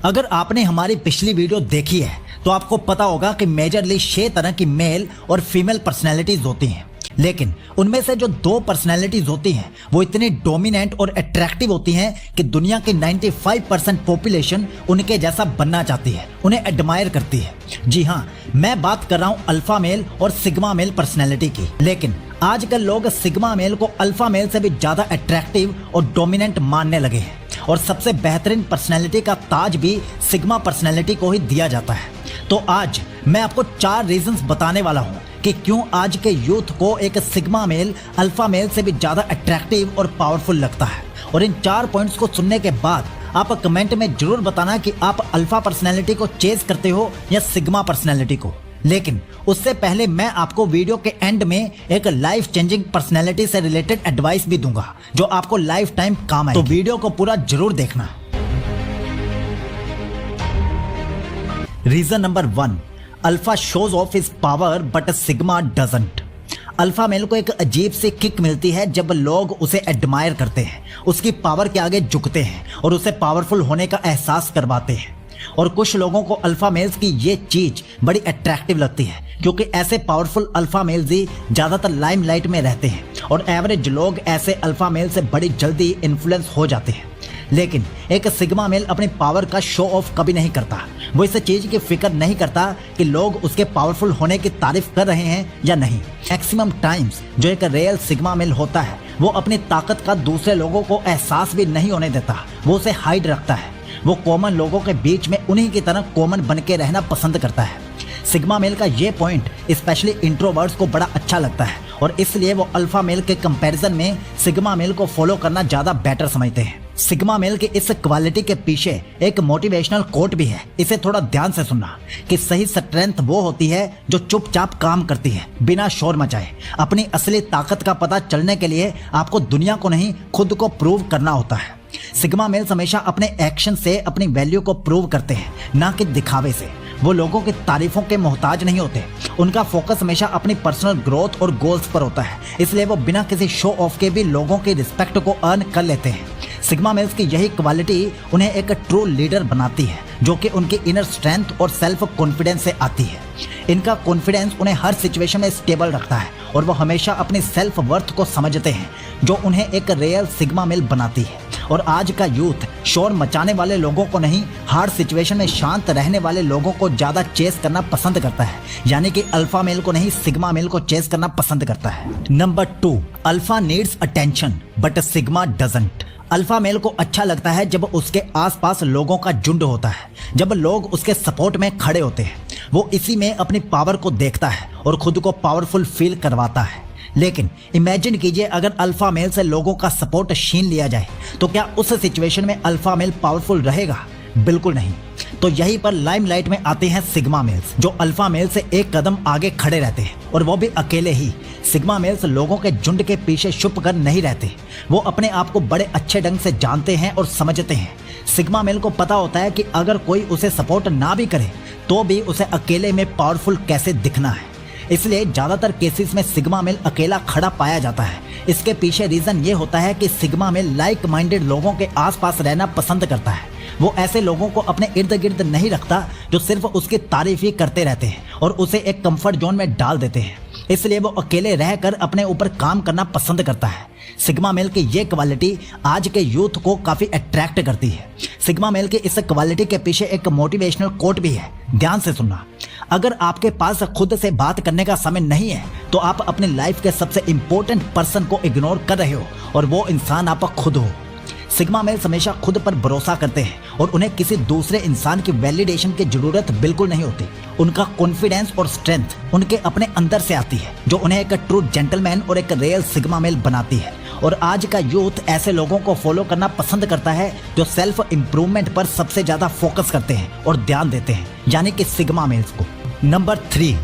अगर आपने हमारी पिछली वीडियो देखी है तो आपको पता होगा कि मेजरली 6 तरह की मेल और फीमेल पर्सनैलिटीज होती हैं, लेकिन उनमें से जो 2 पर्सनैलिटीज होती हैं वो इतनी डोमिनेंट और अट्रैक्टिव होती हैं कि दुनिया की 95% पॉपुलेशन उनके जैसा बनना चाहती है, उन्हें एडमायर करती है। जी हाँ, मैं बात कर रहा हूँ अल्फा मेल और सिग्मा मेल पर्सनैलिटी की। लेकिन आजकल लोग सिग्मा मेल को अल्फा मेल से भी ज्यादा अट्रैक्टिव और डोमिनेंट मानने लगे हैं और सबसे बेहतरीन पर्सनैलिटी का ताज भी सिग्मा पर्सनैलिटी को ही दिया जाता है। तो आज मैं आपको 4 रीजंस बताने वाला हूँ कि क्यों आज के यूथ को एक सिग्मा मेल अल्फा मेल से भी ज्यादा अट्रैक्टिव और पावरफुल लगता है। और इन 4 पॉइंट्स को सुनने के बाद आप कमेंट में जरूर बताना कि आप अल्फा पर्सनैलिटी को चेज करते हो या सिग्मा पर्सनैलिटी को। लेकिन उससे पहले मैं आपको वीडियो के एंड में एक लाइफ चेंजिंग पर्सनैलिटी से रिलेटेड एडवाइस भी दूंगा जो आपको लाइफ टाइम काम आएगी। तो वीडियो को पूरा जरूर देखना। Reason number 1, alpha shows off his power but sigma doesn't. Alpha male को एक अजीब सी किक मिलती है जब लोग उसे एडमायर करते हैं, उसकी पावर के आगे झुकते हैं और उसे पावरफुल होने का एहसास करवाते हैं। और कुछ लोगों को अल्फा मेल्स की ये चीज बड़ी अट्रैक्टिव लगती है क्योंकि ऐसे पावरफुल अल्फा मेल्स ही ज्यादातर लाइमलाइट में रहते हैं और एवरेज लोग ऐसे अल्फा मेल से बड़ी जल्दी इन्फ्लुएंस हो जाते हैं। लेकिन एक सिग्मा मेल अपनी पावर का शो ऑफ कभी नहीं करता। वो इस चीज की फिक्र नहीं करता कि लोग उसके पावरफुल होने की तारीफ कर रहे हैं या नहीं। मैक्सिमम टाइम्स जो एक रियल सिग्मा मेल होता है वो अपनी ताकत का दूसरे लोगों को एहसास भी नहीं होने देता, वो उसे हाइड रखता है। वो कॉमन लोगों के बीच में उन्हीं की तरह कॉमन बन के रहना पसंद करता है। सिग्मा मेल का ये पॉइंट स्पेशली इंट्रोवर्ट्स को बड़ा अच्छा लगता है और इसलिए वो अल्फा मेल के कंपैरिजन में सिग्मा मेल को फॉलो करना ज्यादा बेटर समझते हैं। सिग्मा मेल के इस क्वालिटी के पीछे एक मोटिवेशनल कोट भी है, इसे थोड़ा ध्यान से सुनना कि सही स्ट्रेंथ वो होती है जो चुपचाप काम करती है बिना शोर मचाए। अपनी असली ताकत का पता चलने के लिए आपको दुनिया को नहीं खुद को प्रूव करना होता है। सिग्मा मेल्स हमेशा अपने एक्शन से अपनी वैल्यू को प्रूव करते हैं, ना कि दिखावे से। वो लोगों की तारीफों के मोहताज नहीं होते, उनका फोकस हमेशा अपनी पर्सनल ग्रोथ और गोल्स पर होता है, इसलिए वो बिना किसी शो ऑफ के भी लोगों की रिस्पेक्ट को अर्न कर लेते हैं। सिग्मा मेल्स की यही क्वालिटी उन्हें एक ट्रू लीडर बनाती है जो कि उनकी इनर स्ट्रेंथ और सेल्फ कॉन्फिडेंस से आती है। इनका कॉन्फिडेंस उन्हें हर सिचुएशन में स्टेबल रखता है और वो हमेशा अपनी सेल्फ वर्थ को समझते हैं जो उन्हें एक रियल सिग्मा मेल बनाती है। और आज का यूथ शोर मचाने वाले लोगों को नहीं, हार्ड सिचुएशन में शांत रहने वाले लोगों को ज्यादा चेस करना पसंद करता है, यानी कि अल्फा मेल को नहीं सिग्मा मेल को चेस करना पसंद करता है। Number 2, alpha needs attention but sigma doesn't. Alpha male को अच्छा लगता है जब उसके आसपास लोगों का झुंड होता है, जब लोग उसके सपोर्ट में खड़े होते हैं। वो इसी में अपनी पावर को देखता है और खुद को पावरफुल फील करवाता है। लेकिन इमेजिन कीजिए अगर अल्फा मेल से लोगों का सपोर्ट छीन लिया जाए तो क्या उस सिचुएशन में अल्फा मेल पावरफुल रहेगा? बिल्कुल नहीं। तो यहीं पर लाइमलाइट में आते हैं सिग्मा मेल्स जो अल्फा मेल से एक कदम आगे खड़े रहते हैं और वो भी अकेले ही। सिग्मा मेल्स लोगों के झुंड के पीछे छुप कर नहीं रहते, वो अपने आप को बड़े अच्छे ढंग से जानते हैं और समझते हैं। सिग्मा मेल को पता होता है कि अगर कोई उसे सपोर्ट ना भी करे तो भी उसे अकेले में पावरफुल कैसे दिखना है, इसलिए ज्यादातर केसेस में सिग्मा मेल अकेला खड़ा पाया जाता है। इसके पीछे रीजन ये होता है कि सिग्मा मेल लाइक माइंडेड लोगों के आसपास रहना पसंद करता है। वो ऐसे लोगों को अपने इर्द गिर्द नहीं रखता जो सिर्फ उसकी तारीफ ही करते रहते हैं और उसे एक कंफर्ट जोन में डाल देते हैं, इसलिए वो अकेले रहकर अपने ऊपर काम करना पसंद करता है। सिग्मा मेल की ये क्वालिटी आज के यूथ को काफी अट्रैक्ट करती है। सिग्मा मेल की इस क्वालिटी के पीछे एक मोटिवेशनल कोट भी है, ध्यान से सुनना। अगर आपके पास खुद से बात करने का समय नहीं है तो आप अपनी लाइफ के सबसे इंपॉर्टेंट पर्सन को इग्नोर कर रहे हो और वो इंसान आप खुद हो। सिग्मा मेल्स हमेशा खुद पर भरोसा करते हैं और उन्हें किसी दूसरे इंसान की वैलिडेशन की जरूरत बिल्कुल नहीं होती। उनका कॉन्फिडेंस और स्ट्रेंथ उनके अपने अंदर से आती है जो उन्हें एक ट्रू जेंटलमैन और एक रियल सिग्मा मेल बनाती है। और आज का यूथ ऐसे लोगों को फॉलो करना पसंद करता है जो सेल्फ इंप्रूवमेंट पर सबसे ज्यादा फोकस करते हैं और ध्यान देते हैं, यानी कि सिग्मा मेल्स को। Number 3,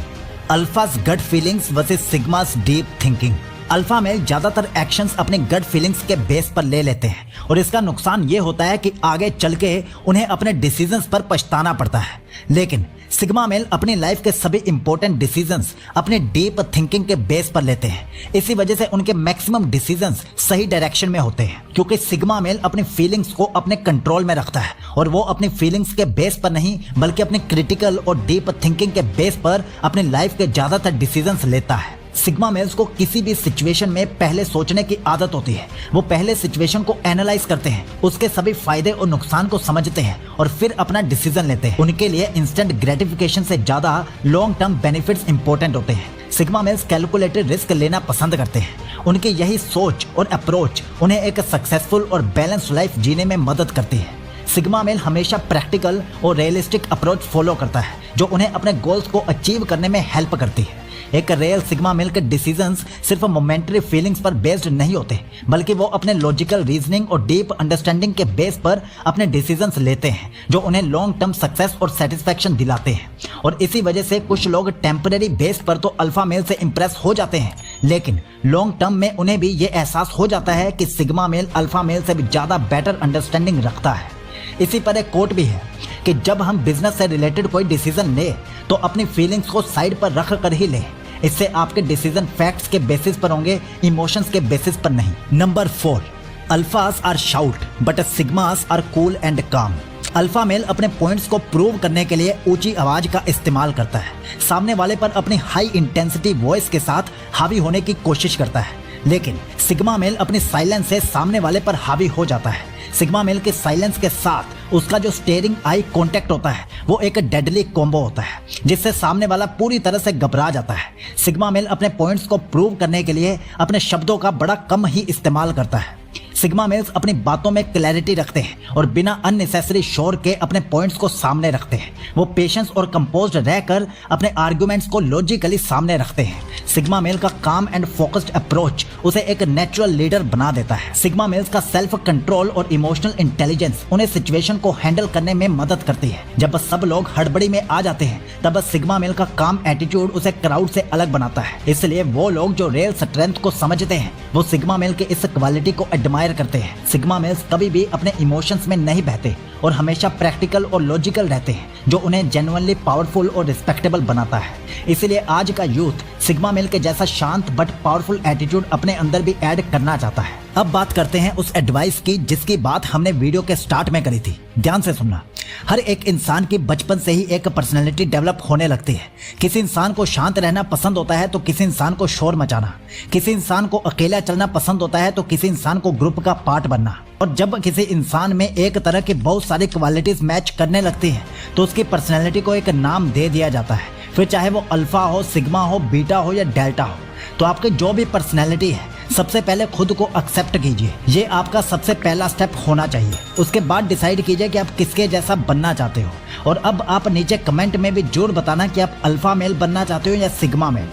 alphas gut feelings versus sigmas deep thinking. Alpha male ज्यादातर एक्शंस अपने गट फीलिंग्स के बेस पर ले लेते हैं और इसका नुकसान ये होता है कि आगे चल के उन्हें अपने डिसीजंस पर पछताना पड़ता है। लेकिन सिग्मा मेल अपनी लाइफ के सभी इंपॉर्टेंट डिसीजंस अपने डीप थिंकिंग के बेस पर लेते हैं। इसी वजह से उनके मैक्सिमम डिसीजंस सही डायरेक्शन में होते हैं, क्योंकि सिग्मा मेल अपनी फीलिंग्स को अपने कंट्रोल में रखता है और वो अपनी फीलिंग्स के बेस पर नहीं बल्कि अपनी क्रिटिकल और डीप थिंकिंग के बेस पर अपनी लाइफ के ज्यादातर डिसीजंस लेता है। सिग्मा मेल्स को किसी भी सिचुएशन में पहले सोचने की आदत होती है। वो पहले सिचुएशन को एनालाइज करते हैं, उसके सभी फायदे और नुकसान को समझते हैं और फिर अपना डिसीजन लेते हैं। उनके लिए इंस्टेंट ग्रेटिफिकेशन से ज्यादा लॉन्ग टर्म बेनिफिट्स इंपॉर्टेंट होते हैं। सिग्मा मेल्स कैलकुलेटेड रिस्क लेना पसंद करते हैं। उनकी यही सोच और अप्रोच उन्हें एक सक्सेसफुल और बैलेंस्ड लाइफ जीने में मदद करती है। सिग्मा मेल हमेशा प्रैक्टिकल और रियलिस्टिक अप्रोच फॉलो करता है, जो उन्हें अपने गोल्स को अचीव करने में हेल्प करती है। एक रियल सिग्मा मेल के डिसीजंस सिर्फ मोमेंटरी फीलिंग्स पर बेस्ड नहीं होते, बल्कि वो अपने लॉजिकल रीजनिंग और डीप अंडरस्टैंडिंग के बेस पर अपने डिसीजंस लेते हैं, जो उन्हें लॉन्ग टर्म सक्सेस और सेटिस्फैक्शन दिलाते हैं। और इसी वजह से कुछ लोग टेम्पररी बेस पर तो अल्फा मेल से इंप्रेस हो जाते हैं, लेकिन लॉन्ग टर्म में उन्हें भी ये एहसास हो जाता है कि सिग्मा मेल अल्फा मेल से भी ज्यादा बेटर अंडरस्टैंडिंग रखता है। इसी पर एक कोट भी है कि जब हम बिजनेस से रिलेटेड कोई डिसीजन ले तो अपनी फीलिंग्स को साइड पर रख कर ही लें। इससे आपके डिसीजन फैक्ट्स के बेसिस पर होंगे, इमोशंस के बेसिस पर नहीं। Number 4, alphas are shout but sigmas are cool and calm. Alpha male अपने पॉइंट्स को प्रूव करने के लिए ऊंची आवाज का इस्तेमाल करता है, सामने वाले पर अपनी हाई इंटेंसिटी वॉइस के साथ हावी होने की कोशिश करता है। लेकिन सिग्मा मेल अपनी साइलेंस से सामने वाले पर हावी हो जाता है। सिग्मा मेल के साइलेंस के साथ उसका जो स्टेयरिंग आई कांटेक्ट होता है वो एक डेडली कॉम्बो होता है, जिससे सामने वाला पूरी तरह से घबरा जाता है। सिग्मा मेल अपने पॉइंट्स को प्रूव करने के लिए अपने शब्दों का बड़ा कम ही इस्तेमाल करता है। सिग्मा मेल्स अपनी बातों में क्लैरिटी रखते हैं और बिना अननेसेसरी शोर के अपने पॉइंट्स को सामने रखते हैं। वो पेशेंस और कंपोज्ड रहकर अपने आर्गुमेंट्स को लॉजिकली सामने रखते हैं। सिग्मा मेल का काम एंड फोकस्ड अप्रोच उसे एक नेचुरल लीडर बना देता है। सिग्मा मेल्स का सेल्फ कंट्रोल और इमोशनल इंटेलिजेंस उन्हें सिचुएशन को हैंडल करने में मदद करती है। जब सब लोग हड़बड़ी में आ जाते हैं तब सिग्मा मेल का काम एटीट्यूड उसे क्राउड से अलग बनाता है। इसलिए वो लोग जो रियल स्ट्रेंथ को समझते हैं वो सिग्मा मेल के इस क्वालिटी को एडमायर करते हैं। सिग्मा मेल्स कभी भी अपने इमोशंस में नहीं बहते और हमेशा प्रैक्टिकल और लॉजिकल रहते हैं, जो उन्हें जेन्युइनली पावरफुल और रिस्पेक्टेबल बनाता है। इसीलिए आज का यूथ सिग्मा मेल के जैसा शांत बट पावरफुल एटीट्यूड अपने अंदर भी ऐड करना चाहता है। अब बात करते हैं उस एडवाइस की जिसकी बात हमने वीडियो के स्टार्ट में करी थी। ध्यान से सुनना। हर एक इंसान की बचपन से ही एक पर्सनैलिटी डेवलप होने लगती है। किसी इंसान को शांत रहना पसंद होता है तो किसी इंसान को शोर मचाना, किसी इंसान को अकेला चलना पसंद होता है तो किसी इंसान को ग्रुप का पार्ट बनना। और जब किसी इंसान में एक तरह की बहुत सारी क्वालिटीज मैच करने लगती हैं तो उसकी पर्सनैलिटी को एक नाम दे दिया जाता है। फिर चाहे वो अल्फा हो, सिग्मा हो, बीटा हो या डेल्टा हो। तो आपकी जो भी पर्सनैलिटी है सबसे पहले खुद को एक्सेप्ट कीजिए। ये आपका सबसे पहला स्टेप होना चाहिए। उसके बाद डिसाइड कीजिए कि आप किसके जैसा बनना चाहते हो। और अब आप नीचे कमेंट में भी जरूर बताना कि आप अल्फा मेल बनना चाहते हो या sigma male.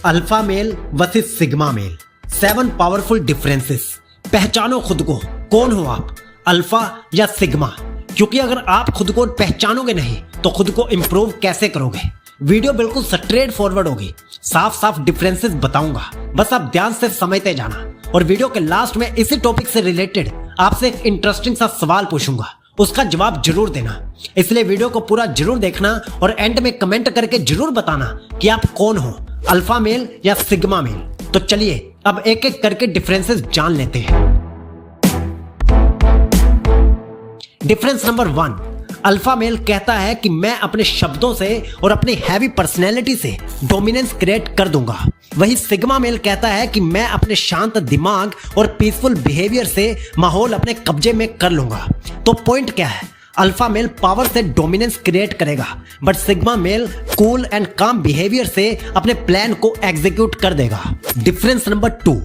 Alpha male versus sigma male, 7 powerful differences. पहचानो खुद को, कौन हो आप, अल्फा या सिग्मा? क्योंकि अगर आप खुद को पहचानोगे नहीं तो खुद को इंप्रूव कैसे करोगे। वीडियो बिल्कुल स्ट्रेट फॉरवर्ड होगी, साफ साफ डिफरेंसेस बताऊंगा, बस आप ध्यान से समझते जाना। और वीडियो के लास्ट में इसी टॉपिक से रिलेटेड आपसे एक इंटरेस्टिंग सा सवाल पूछूंगा, उसका जवाब जरूर देना। इसलिए वीडियो को पूरा जरूर देखना और एंड में कमेंट करके जरूर बताना कि आप कौन हो, अल्फा मेल या सिग्मा मेल। तो चलिए अब एक एक करके डिफरेंसेस जान लेते हैं। डिफरेंस नंबर 1, अल्फा मेल कहता है कि मैं अपने शब्दों से और अपनी हैवी पर्सनैलिटी से डोमिनेंस क्रिएट कर दूंगा। वही सिग्मा मेल कहता है कि मैं अपने शांत दिमाग और पीसफुल बिहेवियर से माहौल अपने कब्जे में कर लूंगा। तो पॉइंट क्या है? अल्फा मेल पावर से डोमिनेंस क्रिएट करेगा, but sigma male cool and काम बिहेवियर से अपने प्लान को एग्जीक्यूट कर देगा। डिफरेंस नंबर 2,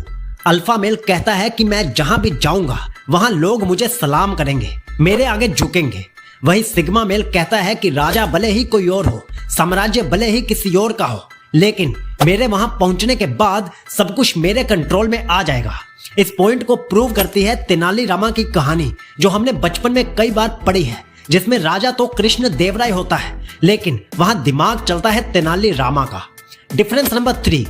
अल्फा मेल कहता है कि मैं जहां भी जाऊंगा वहां लोग मुझे सलाम करेंगे, मेरे आगे झुकेंगे। वही सिग्मा मेल कहता है कि राजा भले ही कोई और हो, साम्राज्य भले ही किसी और का हो, लेकिन मेरे वहां पहुंचने के बाद सब कुछ मेरे कंट्रोल में आ जाएगा। इस पॉइंट को प्रूव करती है तेनाली रामा की कहानी, जो हमने बचपन में कई बार पढ़ी है, जिसमें राजा तो कृष्ण देवराय होता है लेकिन वहां दिमाग चलता है तेनाली रामा का। डिफरेंस नंबर 3,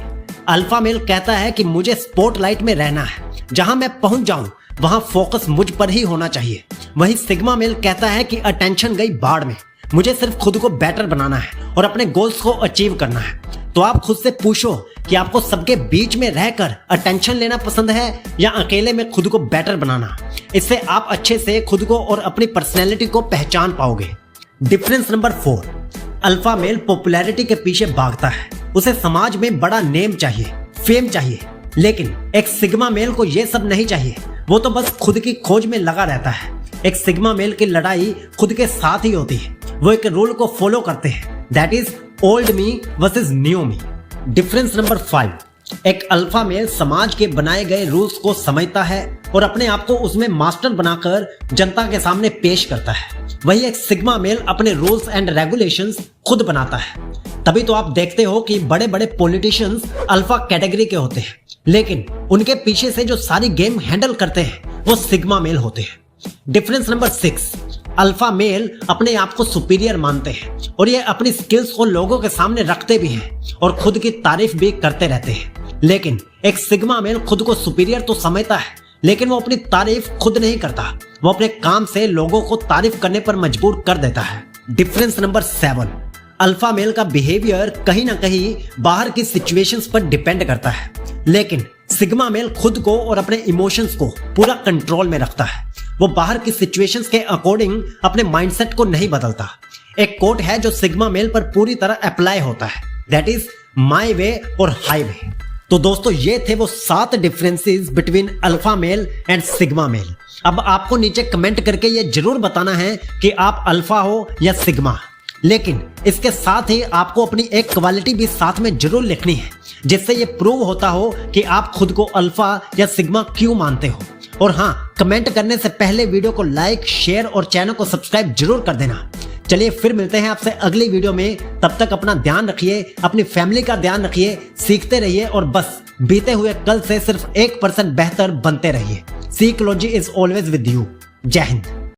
अल्फा मेल कहता है कि मुझे स्पॉटलाइट में रहना है, जहां मैं पहुंच जाऊं वहां फोकस मुझ पर ही होना चाहिए। वही सिग्मा मेल कहता है कि अटेंशन गई बाढ़ में, मुझे सिर्फ खुद को बेटर बनाना है और अपने गोल्स को अचीव करना है। तो आप खुद से पूछो कि आपको सबके बीच में रहकर अटेंशन लेना पसंद है या अकेले में खुद को बेटर बनाना। इससे आप अच्छे से खुद को और अपनी पर्सनैलिटी को पहचान पाओगे। Difference number 4, alpha male popularity के पीछे भागता है। उसे समाज में बड़ा नेम चाहिए, फेम चाहिए, लेकिन एक सिग्मा मेल को यह सब नहीं चाहिए। वो तो बस खुद की खोज में लगा रहता है। एक सिग्मा मेल की लड़ाई खुद के साथ ही होती है। वो एक रूल को फॉलो करते हैं, that is old me versus new me. Difference number 5, एक अल्फा मेल समाज के बनाए गए रूल्स को समझता है और अपने आप को उसमें मास्टर बनाकर जनता के सामने पेश करता है। वही एक सिग्मा मेल अपने रूल्स एंड रेगुलेशंस खुद बनाता है। तभी तो आप देखते हो कि बड़े बड़े पॉलिटिशियंस अल्फा कैटेगरी के होते हैं, लेकिन उनके पीछे से जो सारी गेम हैंडल करते हैं वो सिग्मा मेल होते हैं। डिफरेंस नंबर 6, अल्फा मेल अपने आप को सुपीरियर मानते हैं और ये अपनी स्किल्स को लोगों के सामने रखते भी हैं और खुद की तारीफ भी करते रहते हैं। लेकिन एक सिग्मा मेल खुद को सुपीरियर तो समझता है, लेकिन वो अपनी तारीफ खुद नहीं करता। वो अपने काम से लोगों को तारीफ करने पर मजबूर कर देता है। डिफरेंस नंबर 7, अल्फा मेल का बिहेवियर कहीं ना कहीं बाहर की सिचुएशंस पर डिपेंड करता है, लेकिन सिग्मा मेल खुद को और अपने इमोशंस को पूरा कंट्रोल में रखता है। वो बाहर की सिचुएशंस के अकॉर्डिंग अपने माइंडसेट को नहीं बदलता। एक कोट है जो सिग्मा मेल पर पूरी तरह अप्लाई होता है, दैट इज माई वे और हाई वे। तो दोस्तों ये थे वो 7 differences between alpha male and sigma male. अब आपको नीचे कमेंट करके ये जरूर बताना है कि आप अल्फा हो या सिग्मा, लेकिन इसके साथ ही आपको अपनी एक क्वालिटी भी साथ में जरूर लिखनी है, जिससे ये प्रूव होता हो कि आप खुद को अल्फा या सिग्मा क्यों मानते हो। और हाँ, कमेंट करने से पहले वीडियो को लाइक, शेयर और चैनल को सब्सक्राइब जरूर कर देना। चलिए फिर मिलते हैं आपसे अगली वीडियो में। तब तक अपना ध्यान रखिए, अपनी फैमिली का ध्यान रखिए, सीखते रहिए और बस बीते हुए कल से सिर्फ 1% बेहतर बनते रहिए। Psychology is always with you. जय हिंद।